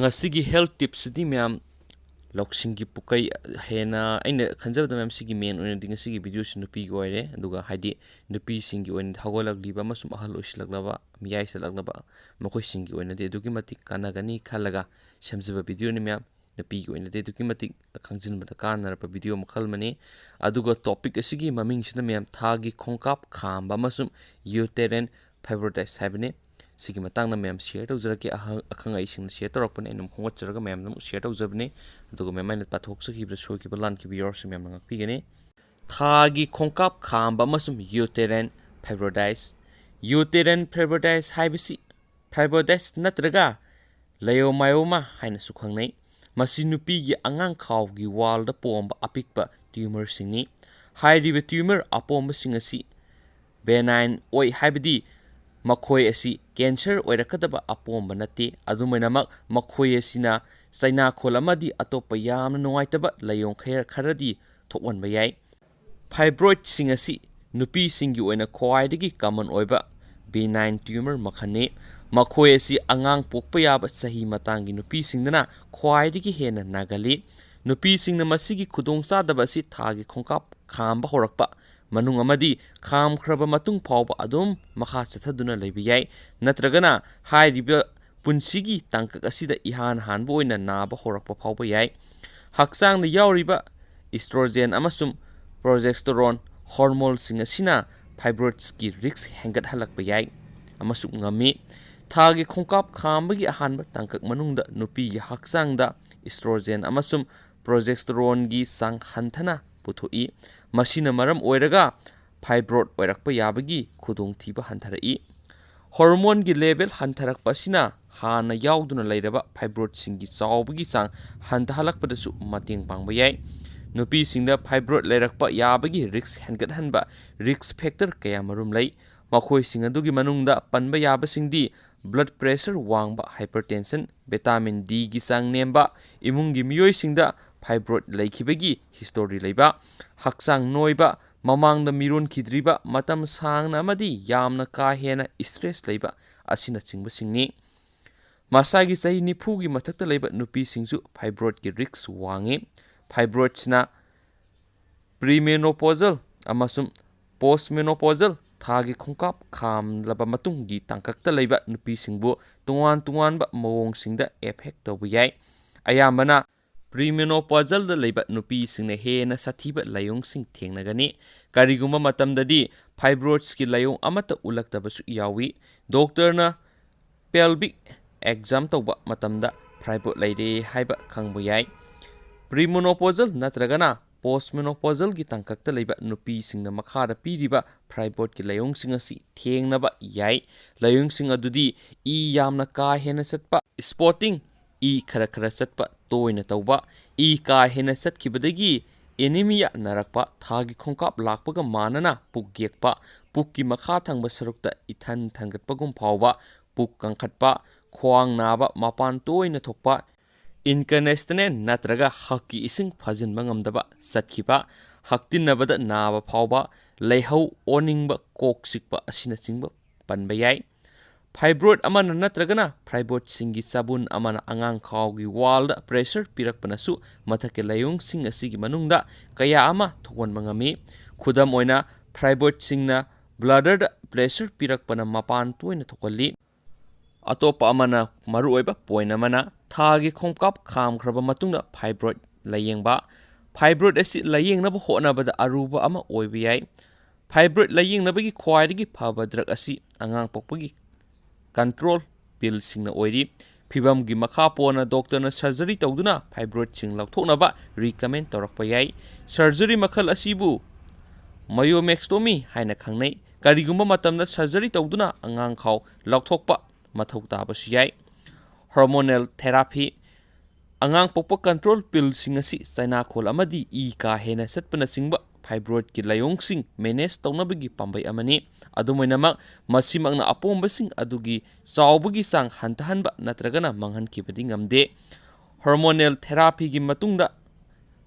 ngasi health tips di myam loksing gi pukai hena aina khanjabda myam sigi main oina ding sigi video sin nupi go ire aduga haidi nupi singi oina thagolak liba masum ahal usilaklaba miyai salaklaba makoi singi oina de dugi matik kanagani khalaga semjaba video ni myam nupi go oina de dugi matik khangjinbada kanarapa video makhal mani aduga topic asigi maming sina myam thagi khongkap khamba masum uterine fibroids habne sigi matang na mem share tawjara ki akhang ai sing share torok pan enum khongot jaraga mem nam share tawjabne adugo mem ai pathok sa ki bra show ki balan ki biyor se mem ngak pi gane thagi khongkap khamba masum uterine fibroids haibisi fibroids natraga leiomyoma haina su khangnai masi nupi gi angang khaw gi wall da pomba apikpa tumor singni hairibe tumor apomba singasi benign oi haibidi makhoi asi cancer oirakadaba apomba nati adumainamak makhoi asina chaina khol amadi atopa yamna nungaitaba layong khair kharadi thokwanba yai fibroid sing asi nupi singi oina khwaidagi common oiba benign tumor makhane makhoi asi angang pokpa yaba chahi matangi nupi singdana khwaidagi hena nagali nupi singna masigi khudong sadaba si thagi khongkap khamba horakpa manung amadi kham khraba matung phawba adum makha chathaduna leibi yai natragana hairiba punsigi tangkak asida ihan hanbo oina naba horakpa phawba yai haksang na yauriba estrogen amasum progesterone hormone sing asina fibroids ki risk hengat halakpa yai amasum ngami thagi khongkap khambagi ahanba tangkak manungda nupi gi haksang da estrogen amasum progesterone gi sang hanthana puthoi masina maram oiraga fibroid oirakpa yabagi khudong thiba hantarai hormone gi level hantarakpa sina hana yauduna leiraba fibroid singi chawbagi chang hantahalakpada su mating pangba yai nupi singda fibroid leirakpa yabagi risk hengat hanba risk factor kaya marum lei makhoi sing adugi manungda panba yaba singdi blood pressure wangba hypertension vitamin D gi sang nemba imungi miyoi singda fibroid leikibagi history leiba haksang noiba mamangda miron khidriba matam sangna amadi yamna ka hena stress leiba asina chingba singni masagi sahi nifu gi mathakta leiba nupi singju fibroid gi risk wange fibroids na premenopausal amasum postmenopausal thagi khongkap kham laba matung gi tangkakta leiba nupi singbu tungan ba mawong singda effect tobu yai ayamana premenopausal da leiba nupi singna hena sathiba layong sing thengnagani kariguma matamdadi fibroids ki layong amata ulaktabasu yawi doctor na pelvic exam tawba matamda fibroid leide haiba khangbu yai premenopausal natragana postmenopausal gi tangkakta leiba nupi singna makhara piriba fibroid ki layong sing asi thengnaba yai layong sing adudi I yamna ka hena satpa spotting I khara satpa toina tawba I ka hena satkibadagi anemia narakpa thagi khongkap lakpaga manana pukgekpa pukki makha thangba sarukta ithan thangatpagum phawba puk kangkhatpa khwang naba mapan toina thokpa incontinence natraga hakki ising phajinba ngamdaba satkhiba haktinnabada naba phawba leihau oningba koksikpa asina chingba panba yai fibroid amana natragana fibroid singi sabun amana angang khawgi wall da pressure pirakpana su mathake layong sing asigi manungda kaya ama thokon mangami khudam oina fibroid singna bladder da pressure pirakpana mapan toina thokalli atopa amana maru oiba point amana thagi khongkap kham khraba matungda fibroid layengba fibroid asi layengnaba honabada aruba ama oiba yai fibroid layengnabagi khwaidagi phaba drug asi angang pokpagi control pill singna oiri phibam gi makha pona doctor na surgery tawduna fibroid sing laukthoknaba recommend torakpa yai surgery makhal asibu myomectomy haina khangnai karigumba matamda surgery tawduna angang khaw laukthokpa mathau tabasu yai hormonal therapy angang pokpa control pill sing asi chaina khol amadi ka hena satpana singba fibroid ki layong sing manage tawnabagi pambai amani adumoinamak masimangna apombasing adugi chawbagi sang hantahanba natragana manghankibadi ngamde hormonal therapy gi matungda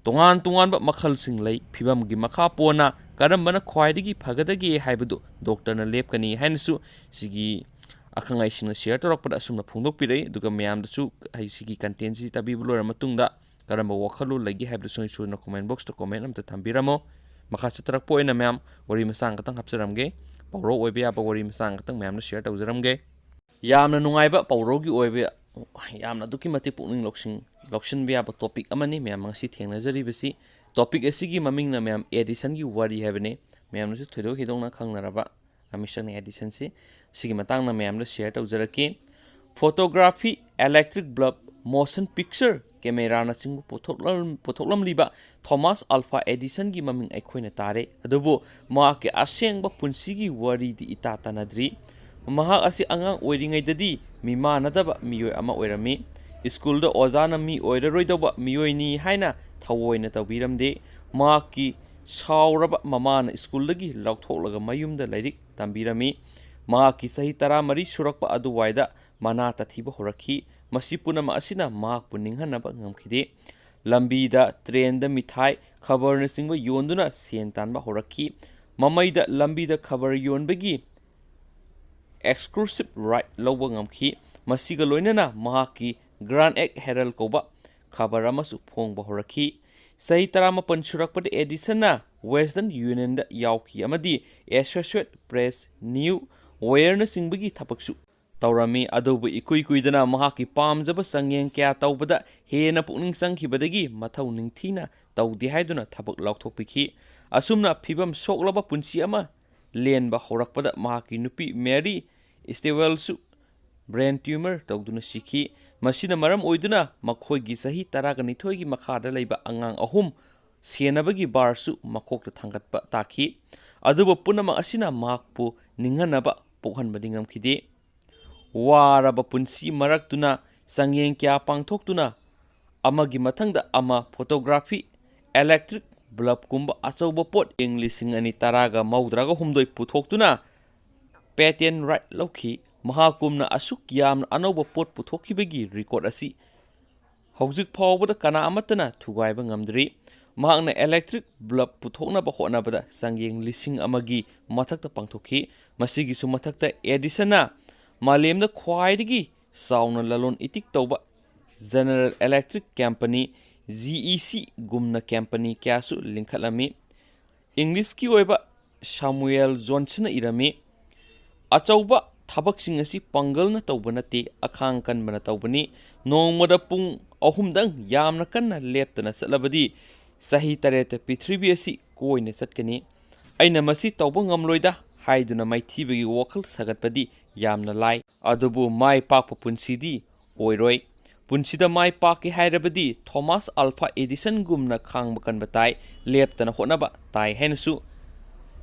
tongan ba makhal sing lei phibam gi makha pona karambana khwaidagi phagadagi haibadu doctor na lepkani hainsu sigi ꯑꯈꯪ ꯑꯍꯩꯁꯤꯡꯅ ꯁꯤꯌꯔ ꯇꯧꯔꯛꯄꯗ ꯑꯁꯨꯝꯅ ꯐꯣꯡꯗꯣꯛꯄꯤꯔꯛꯏ ꯑꯗꯨꯒ ꯃꯌꯥꯝꯗꯁꯨ ꯁꯤꯒꯤ ꯀꯟꯇꯦꯟꯁꯤ ꯇꯥꯕꯤꯕ ꯂꯣꯏꯔꯕ ꯃꯇꯨꯡꯗ ꯀꯔꯝꯕ ꯋꯥꯈꯜꯂꯣꯟ ꯂꯩꯒꯦ ꯍꯥꯏꯕꯗꯨ ꯁꯣꯏꯗꯅ ꯀꯣꯃꯦꯟ ꯕꯣꯛꯁꯇ ꯀꯣꯃꯦꯟ ꯑꯃꯇ ꯊꯝꯕꯤꯔꯝꯃꯣ ꯃꯈꯥ ꯆꯠꯊꯔꯛꯄ ꯑꯣꯏꯅ ꯃꯌꯥꯝ ꯋꯥꯔꯤ ꯃꯆꯥ ꯈꯛꯇꯪ ꯍꯥꯞꯆꯔꯝꯒꯦ ꯄꯥꯎꯔꯧ ꯑꯣꯏꯕ ꯌꯥꯕ ꯋꯥꯔꯤ ꯃꯆꯥ ꯈꯛꯇꯪ ꯃꯌꯥꯝꯅ ꯁꯤꯌꯔ ꯇꯧꯖꯔꯝꯒꯦ ꯌꯥꯝꯅ ꯅꯨꯡꯉꯥꯏꯕ ꯄꯥꯎꯔꯧꯒꯤ ꯑꯣꯏꯕ ꯌꯥꯝꯅ ꯑꯗꯨꯛꯀꯤ ꯃꯇꯤꯛ ꯄꯨꯛꯅꯤꯡ ꯂꯧꯁꯤꯟꯕ ꯌꯥꯕ ꯇꯣꯄꯤꯛ ꯑꯃꯅꯤ ꯃꯌꯥꯝ ꯉꯁꯤ ꯊꯦꯡꯅꯖꯔꯤꯕꯁꯤ ꯇꯣꯄꯤꯛ ꯑꯁꯤꯒꯤ ꯃꯃꯤꯡꯅ ꯃꯌꯥꯝ ꯑꯦꯗꯤꯁꯟꯒꯤ ꯋꯥꯔꯤ ꯍꯥꯏꯕꯅꯤ ꯃꯌꯥꯝꯅꯁꯨ ꯊꯣꯏꯗꯣꯛ ꯍꯦꯟꯗꯣꯛꯅ ꯈꯪꯅꯔꯕ ꯃꯤꯁꯛꯅꯤ ꯑꯦꯗꯤꯁꯟꯁꯤ ꯁꯤꯒꯤ ꯃꯇꯥꯡꯗ ꯃꯌꯥꯝꯗ ꯁꯤꯌꯔ ꯇꯧꯖꯔꯛꯀꯦ photography electric bulb motion picture ꯀꯦꯃꯦꯔꯥꯅꯆꯤꯡꯕ ꯄꯨꯊꯣꯛꯂꯝꯂꯤꯕ ꯊꯣꯃꯥꯁ ꯑꯜꯐꯥ ꯑꯦꯗꯤꯁꯟꯒꯤ ꯃꯃꯤꯡ ꯑꯩꯈꯣꯏꯅ ꯇꯥꯔꯦ ꯑꯗꯨꯕꯨ ꯃꯍꯥꯛꯀꯤ ꯑꯁꯦꯡꯕ ꯄꯨꯟꯁꯤꯒꯤ ꯋꯥꯔꯤꯗꯤ ꯏꯇꯥ ꯇꯥꯟꯅꯗ꯭ꯔꯤ ꯃꯍꯥꯛ ꯑꯁꯤ ꯑꯉꯥꯡ ꯑꯣꯏꯔꯤꯉꯩꯗꯗꯤ ꯃꯤꯃꯥꯟꯅꯗꯕ ꯃꯤꯑꯣꯏ ꯑꯃ ꯑꯣꯏꯔꯝꯃꯤ ꯁ꯭ꯀꯨꯜꯗ ꯑꯣꯖꯥꯅ ꯃꯤ ꯑꯣꯏꯔꯔꯣꯏꯗꯧꯕ ꯃꯤꯑꯣꯏꯅꯤ ꯍꯥꯏꯅ ꯊꯑꯣꯏꯅ ꯇꯧꯕꯤꯔꯝꯗꯦ ꯃꯍꯥꯛꯀꯤ ꯁꯥꯎꯔꯕ ꯃꯃꯥꯅ ꯁ꯭ꯀꯨꯜꯗꯒꯤ ꯂꯧꯊꯣꯛꯂꯒ ꯃꯌꯨꯝꯗ ꯂꯥꯏꯔꯤꯛ ꯇꯝꯕꯤꯔꯝꯃꯤ ꯃꯍꯥꯛꯀꯤ ꯆꯍꯤ 14 ꯁꯨꯔꯛꯄ ꯑꯗꯨꯋꯥꯏꯗ ꯃꯅꯥ ꯇꯥꯊꯤꯕ ꯍꯧꯔꯛꯈꯤ ꯃꯁꯤ ꯄꯨꯝꯅꯃꯛ ꯑꯁꯤꯅ ꯃꯍꯥꯛꯄꯨ ꯅꯤꯡꯍꯟꯅꯕ ꯉꯝꯈꯤꯗꯦ ꯂꯝꯕꯤꯗ ꯇ꯭ꯔꯦꯟꯗ ꯃꯤꯊꯥꯏ ꯈꯕꯔꯅꯆꯤꯡꯕ ꯌꯣꯟꯗꯨꯅ ꯁꯦꯟ ꯇꯥꯟꯕ ꯍꯧꯔꯛꯈꯤ ꯃꯃꯩꯗ ꯂꯝꯕꯤꯗ ꯈꯕꯔ ꯌꯣꯟꯕꯒꯤ ꯑꯦꯛꯁꯀ꯭ꯂꯨꯁꯤꯞ ꯔꯥꯏꯠ ꯂꯧꯕ ꯉꯝꯈꯤ ꯃꯁꯤꯒ ꯂꯣꯏꯅꯅ ꯃꯍꯥꯛꯀꯤ ꯒ꯭ꯔꯥꯟ ꯑꯦꯛ ꯍꯦꯔꯜ ꯀꯧꯕ ꯈꯕꯔ ꯑꯃꯁꯨ ꯐꯣꯡꯕ ꯍꯧꯔꯛꯈꯤ ꯆꯍꯤ 14 ꯁꯨꯔꯛꯄꯗ ꯑꯦꯗꯤꯁꯟꯅ ꯋꯦꯁꯇꯔꯟ ꯌꯨꯅꯤꯌꯟꯗ ꯌꯥꯎꯈꯤ ꯑꯃꯗꯤ ꯑꯦꯁꯣꯁꯤꯌꯦꯠ ꯄ꯭ꯔꯦꯁ ꯅ꯭ꯌꯨ ꯋꯦꯌꯔꯅꯆꯤꯡꯕꯒꯤ ꯊꯕꯛꯁꯨ ꯇꯧꯔꯝꯃꯤ ꯑꯗꯨꯕꯨ ꯏꯀꯨꯏ ꯀꯨꯏꯗꯅ ꯃꯍꯥꯛꯀꯤ ꯄꯥꯝꯖꯕ ꯆꯥꯡꯌꯦꯡ ꯀꯌꯥ ꯇꯧꯕꯗ ꯍꯦꯟꯅ ꯄꯨꯛꯅꯤꯡ ꯆꯪꯈꯤꯕꯗꯒꯤ ꯃꯊꯧ ꯅꯤꯡꯊꯤꯅ ꯇꯧꯗꯦ ꯍꯥꯏꯗꯨꯅ ꯊꯕꯛ ꯂꯥꯎꯊꯣꯛꯄꯤꯈꯤ ꯑꯁꯨꯝꯅ ꯐꯤꯕꯝ ꯁꯣꯛꯂꯕ ꯄꯨꯟꯁꯤ ꯑꯃ ꯂꯦꯟꯕ ꯍꯧꯔꯛꯄꯗ ꯃꯍꯥꯛꯀꯤ ꯅꯨꯄꯤ ꯃꯦꯔꯤ ꯁ꯭ꯇꯦꯋꯦꯜꯁꯨ ꯕ꯭ꯔꯦꯟ ꯇ꯭ꯌꯨꯃꯔ ꯇꯧꯗꯨꯅ ꯁꯤꯈꯤ ꯃꯁꯤꯅ ꯃꯔꯝ ꯑꯣꯏꯗꯨꯅ ꯃꯈꯣꯏꯒꯤ ꯆꯍꯤ 12ꯒꯤ ꯃꯈꯥꯗ ꯂꯩꯕ ꯑꯉꯥꯡ 3 ꯁꯦꯟꯅꯕꯒꯤ ꯕꯥꯔꯁꯨ ꯃꯀꯣꯛꯇ ꯊꯥꯡꯒꯠꯄ ꯇꯥꯈꯤ ꯑꯗꯨꯕꯨ ꯄꯨꯝꯅꯃꯛ ꯑꯁꯤꯅ ꯃꯍꯥꯛꯄꯨ ꯅꯤꯡꯍꯟꯅꯕ ꯄꯣꯛꯍꯟꯕꯗꯤ ꯉꯝꯈꯤꯗꯦ ꯋꯥꯔꯕ ꯄꯨꯟꯁꯤ ꯃꯔꯛꯇꯨꯅ ꯆꯥꯡꯌꯦꯡ ꯀꯌꯥ ꯄꯥꯡꯊꯣꯛꯇꯨꯅ ꯑꯃꯒꯤ ꯃꯊꯪꯗ ꯑꯃ ꯐꯣꯇꯣꯒ꯭ꯔꯥꯐꯤ ꯏꯂꯦꯛꯇ꯭ꯔꯤꯛ ꯕꯜꯕꯀꯨꯝꯕ ꯑꯆꯧꯕ ꯄꯣꯠ ꯏꯪ 2010 ꯄꯨꯊꯣꯛꯇꯨꯅ ꯄꯦꯇꯦꯟ ꯔꯥꯏꯠ ꯂꯧꯈꯤ ꯃꯍꯥꯛꯀꯨꯝꯅ ꯑꯁꯨꯛ ꯌꯥꯝꯅ ꯑꯅꯧꯕ ꯄꯣꯠ ꯄꯨꯊꯣꯛꯈꯤꯕꯒꯤ ꯔꯦꯀꯣꯔꯗ ꯑꯁꯤ ꯍꯧꯖꯤꯛ ꯐꯥꯎꯕꯗ ꯀꯅꯥ ꯑꯃꯠꯇꯅ ꯊꯨꯒꯥꯏꯕ ꯉꯝꯗ꯭ꯔꯤ ꯃꯍꯥꯛꯅ ꯏꯂꯦꯛꯇ꯭ꯔꯤꯛ ꯕꯜꯕ ꯄꯨꯊꯣꯛꯅꯕ ꯍꯣꯠꯅꯕꯗ ꯆꯥꯡꯌꯦꯡ 1,000 ꯃꯊꯛꯇ ꯄꯥꯡꯊꯣꯛꯈꯤ ꯃꯁꯤꯒꯤꯁꯨ ꯃꯊꯛꯇ ꯑꯦꯗꯤꯁꯟꯅ ꯃꯥꯂꯦꯝꯗ ꯈ꯭ꯋꯥꯏꯗꯒꯤ ꯆꯥꯎꯅ ꯂꯂꯣꯟ ꯏꯇꯤꯛ ꯇꯧꯕ ꯖꯦꯅꯔꯦꯜ ꯏꯂꯦꯛꯇ꯭ꯔꯤꯛ ꯀꯝꯄꯅꯤ (GEC) ꯒꯨꯝꯅ ꯀꯝꯄꯅꯤ ꯀꯌꯥꯁꯨ ꯂꯤꯡꯈꯠꯂꯝꯃꯤ ꯏꯪꯂꯤꯁꯀꯤ ꯑꯣꯏꯕ ꯁꯥꯃꯨꯑꯦꯜ ꯖꯣꯟꯁꯟꯅ ꯏꯔꯝꯃꯤ ꯑꯆꯧꯕ ꯊꯕꯛꯁꯤꯡ ꯑꯁꯤ ꯄꯥꯡꯒꯜꯅ ꯇꯧꯕ ꯅꯠꯇꯦ ꯑꯈꯥꯡ ꯀꯟꯕꯅ ꯇꯧꯕꯅꯤ ꯅꯣꯡꯃꯗ ꯄꯨꯡ 3 ꯌꯥꯝꯅ ꯀꯟꯅ ꯂꯦꯞꯇꯅ ꯆꯠꯂꯕꯗꯤ ꯆꯍꯤ 8 ꯄ꯭ꯔꯤꯊꯤꯕꯤ ꯑꯁꯤ ꯀꯣꯏꯅ ꯆꯠꯀꯅꯤ ꯑꯩꯅ ꯃꯁꯤ ꯇꯧꯕ ꯉꯝꯂꯣꯏꯗ ꯍꯥꯏꯗꯨꯅ ꯃꯥꯏꯊꯤꯕꯒꯤ ꯋꯥꯈꯜ ꯁꯥꯒꯠꯄꯗꯤ ꯌꯥꯝꯅ ꯂꯥꯏ ꯑꯗꯨꯕꯨ ꯃꯥꯏ ꯄꯥꯛꯄ ꯄꯨꯟꯁꯤꯗꯤ ꯑꯣꯏꯔꯣꯏ ꯄꯨꯟꯁꯤꯗ ꯃꯥꯏ ꯄꯥꯛꯀꯦ ꯍꯥꯏꯔꯕꯗꯤ ꯊꯣꯃꯥꯁ ꯑꯜꯐꯥ ꯑꯦꯗꯤꯁꯟꯒꯨꯝꯅ ꯈꯥꯡꯕ ꯀꯟꯕ ꯇꯥꯏ ꯂꯦꯞꯇꯅ ꯍꯣꯠꯅꯕ ꯇꯥꯏ ꯍꯥꯏꯅꯁꯨ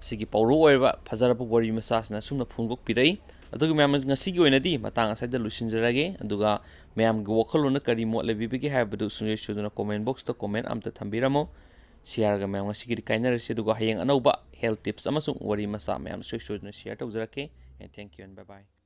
ꯁꯤꯒꯤ ꯄꯥꯎꯔꯧ ꯑꯣꯏꯔꯕ ꯐꯖꯔꯕ ꯋꯥꯔꯤ ꯃꯆꯥꯁꯤꯅ ꯑꯁꯨꯝꯅ ꯐꯣꯡꯗꯣꯛꯄꯤꯔꯛꯏ ꯑꯗꯨꯒ ꯃꯌꯥꯝ ꯉꯁꯤꯒꯤ ꯑꯣꯏꯅꯗꯤ ꯃꯇꯥꯡ ꯑꯁꯤꯗ ꯂꯣꯏꯁꯤꯟꯖꯔꯒꯦ ꯑꯗꯨꯒ ꯃꯌꯥꯝꯒꯤ ꯋꯥꯈꯜꯂꯣꯟꯅ ꯀꯔꯤ ꯃꯣꯠ ꯂꯩꯕꯤꯕꯒꯦ ꯍꯥꯏꯕꯗꯨ ꯁꯨꯡꯁꯣꯏ ꯁꯣꯏꯗꯅ ꯀꯣꯃꯦꯟ ꯕꯣꯛꯁꯇ ꯀꯣꯃꯦꯟ ꯑꯃꯇ ꯊꯝꯕꯤꯔꯝꯃꯣ ꯁꯤꯌꯥꯔꯒ ꯃꯌꯥꯝ ꯉꯁꯤꯒꯤꯗꯤ ꯀꯥꯏꯅꯔꯁꯤ ꯑꯗꯨꯒ ꯍꯌꯦꯡ ꯑꯅꯧꯕ ꯍꯦꯜꯊ ꯇꯤꯞꯁ ꯑꯃꯁꯨꯡ ꯋꯥꯔꯤ ꯃꯆꯥ ꯃꯌꯥꯝ ꯁꯣꯏꯗꯅ ꯁꯤꯌꯥꯔ ꯇꯧꯖꯔꯛꯀꯦ ꯊꯦꯡꯛ ꯌꯨ ꯑꯦꯟड ꯕꯥꯏ ꯕꯥꯏ